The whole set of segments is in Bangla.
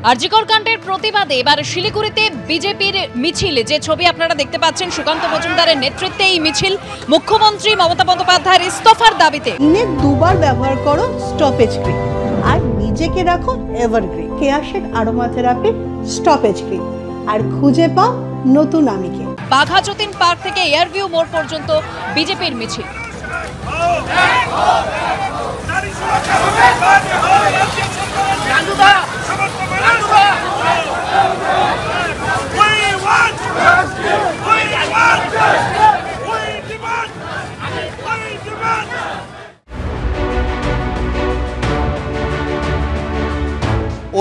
আরজিকর কাণ্ডের প্রতিবাদে এবার শিলিগুড়িতে বিজেপির মিছিল, যে ছবি আপনারা দেখতে পাচ্ছেন সুকান্ত মজুমদারের নেতৃত্বে এই মিছিল মুখ্যমন্ত্রী মমতা বন্দ্যোপাধ্যায়ের ইস্তফার দাবিতে। দিনে দুবার ব্যবহার করো স্টপেজ ক্রিম আর নিজেকে রাখো evergreen Keya Seth aromatherapy stoppage cream আর খুঁজে পাও নতুন আমিকে। বাঘা যতীন পার্ক থেকে এয়ারভিউ মোড় পর্যন্ত বিজেপির মিছিল।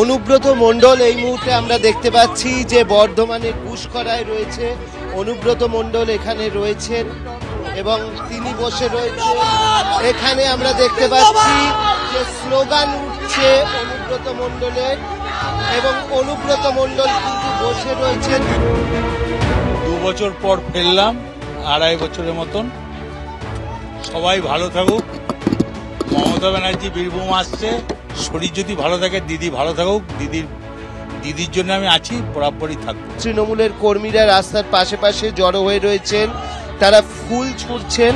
অনুব্রত মণ্ডল এই মুহূর্তে আমরা দেখতে পাচ্ছি যে বর্ধমানের ঘুষকরায় রয়েছে অনুব্রত মণ্ডল, এখানে রয়েছেন এবং তিনি বসে রয়েছেন। এখানে আমরা দেখতে পাচ্ছি যে স্লোগান উঠছে অনুব্রত মণ্ডলের এবং অনুব্রত মণ্ডল কিন্তু বসে রয়েছেন। 2 বছর পর ফেললাম, 2.5 বছরের মতন। সবাই ভালো থাকুক। মমতা ব্যানার্জি বীরভূম আসছে, শরীর যদি ভালো থাকে, দিদি ভালো থাকুক। দিদির জন্য আমি আছি, বরাবরই থাকবো। তৃণমূলের কর্মীরা রাস্তার পাশে পাশে জড়ো হয়ে রয়েছেন, তারা ফুল ছুঁড়ছেন।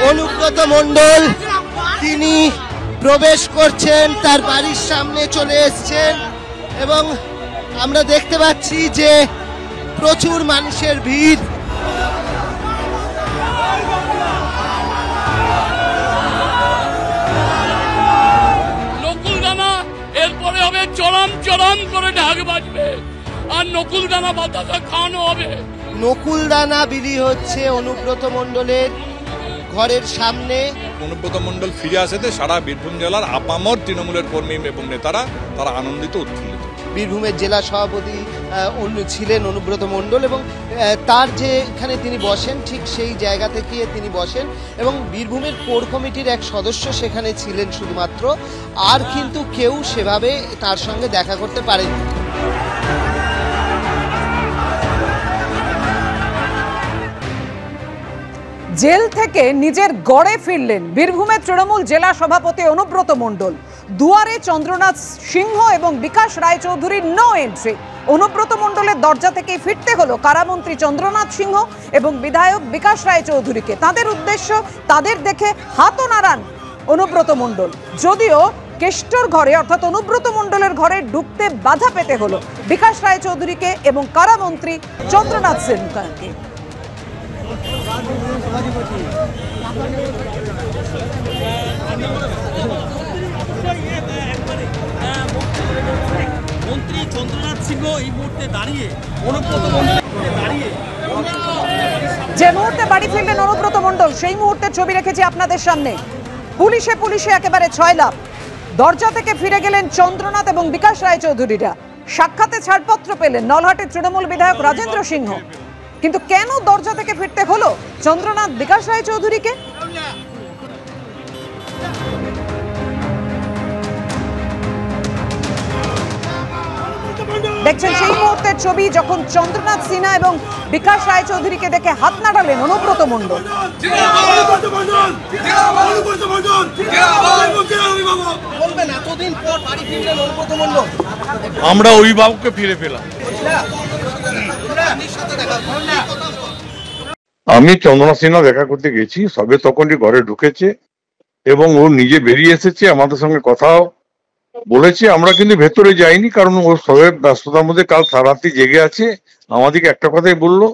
অনুব্রত মণ্ডল তিনি প্রবেশ করছেন, তার বাড়ির সামনে চলে এসছেন এবং আমরা দেখতে পাচ্ছি যে প্রচুর মানুষের ভিড়। এরপরে হবে চরম চরম করে ঢাক বাজবে আর নকুলদানা বাতাসা খাওয়ানো হবে। নকুলদানা বিলি হচ্ছে অনুব্রত মণ্ডলের ঘরের সামনে। অনুব্রত মণ্ডল ফিরে আসতে সারা বীরভূম জেলার আপামর তৃণমূলের কর্মী এবং নেতারা তারা আনন্দিত উৎফুল্লিত। বীরভূমের জেলা সভাপতি ছিলেন অনুব্রত মণ্ডল এবং তার যেখানে তিনি বসেন ঠিক সেই জায়গা থেকে তিনি বসেন এবং বীরভূমের কোর কমিটির এক সদস্য সেখানে ছিলেন শুধুমাত্র, আর কিন্তু কেউ সেভাবে তার সঙ্গে দেখা করতে পারেনি। জেল থেকে নিজের গড়ে ফিরলেন বীরভূমের তৃণমূল জেলা সভাপতি অনুব্রত মণ্ডল। দুয়ারে চন্দ্রনাথ সিংহ এবং বিকাশ রায়চৌধুরীর নো এন্ট্রি। অনুব্রত মণ্ডলের দরজা থেকে ফিরতে হলো কারামন্ত্রী চন্দ্রনাথ সিংহ এবং বিধায়ক বিকাশ রায়চৌধুরীকে। তাদের উদ্দেশ্য, তাদের দেখে হাতও নাড়ান অনুব্রত মণ্ডল। যদিও কেষ্টর ঘরে অর্থাৎ অনুব্রত মণ্ডলের ঘরে ঢুকতে বাধা পেতে হলো বিকাশ রায়চৌধুরীকে এবং কারামন্ত্রী চন্দ্রনাথ সিংহকে। মন্ত্রী চন্দ্রনাথ সিংহ এই মুহূর্তে দাঁড়িয়ে অনুব্রত মণ্ডল যে মুহূর্তে বাড়ি ফিরলেন অনুব্রত মণ্ডল, সেই মুহূর্তের ছবি রেখেছি আপনাদের সামনে। পুলিশে পুলিশে একেবারে ছয়লাভ। দরজা থেকে ফিরে গেলেন চন্দ্রনাথ এবং বিকাশ রায়চৌধুরীরা। সাক্ষাতে ছাড়পত্র পেলেন নলহাটের তৃণমূল বিধায়ক রাজেন্দ্র সিংহ। কিন্তু কেন দরজা থেকে ফিরতে হলো চন্দ্রনাথ বিকাশ রায়চৌধুরীকে? দেখছেন সেই মুহূর্তের ছবি যখন চন্দ্রনাথ সিনহা এবং বিকাশ রায়চৌধুরীকে দেখে হাত নাড়ালেন অনুব্রত মণ্ডল। আমরা অভিভাবককে ফিরে পেলাম। আমি চন্দ্রনাথ সিনহা দেখা করতে গেছি, সবে তখনই ঘরে ঢুকেছে এবং ও নিজে বেরিয়ে এসেছে, আমাদের সঙ্গে কথাও বলেছে। আমরা কিন্তু ভেতরে যাইনি, কারণ ও সবের ব্যস্ততার মধ্যে কাল সারারাত্রি জেগে আছে। আমাদেরকে একটা কথাই বললো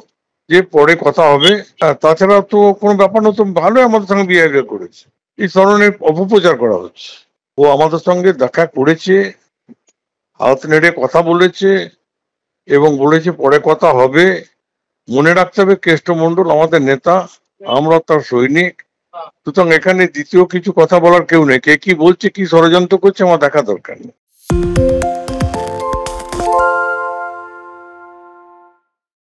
যে পরে কথা হবে, তাছাড়া তো কোনো ব্যাপার না। তো ভালোই আমাদের সঙ্গে বিহেভিয়ার করেছে। এই ধরনের অপপ্রচার করা হচ্ছে। ও আমাদের সঙ্গে দেখা করেছে, হাত নেড়ে কথা বলেছে এবং বলেছে পরে কথা হবে। মনে রাখতে হবে কেষ্ট মণ্ডল আমাদের নেতা, আমরা তার সৈনিক। সুতরাং এখানে দ্বিতীয় কিছু কথা বলার কেউ নেই। কে কি বলছে, কি ষড়যন্ত্র করছে আমার দেখা দরকার নেই।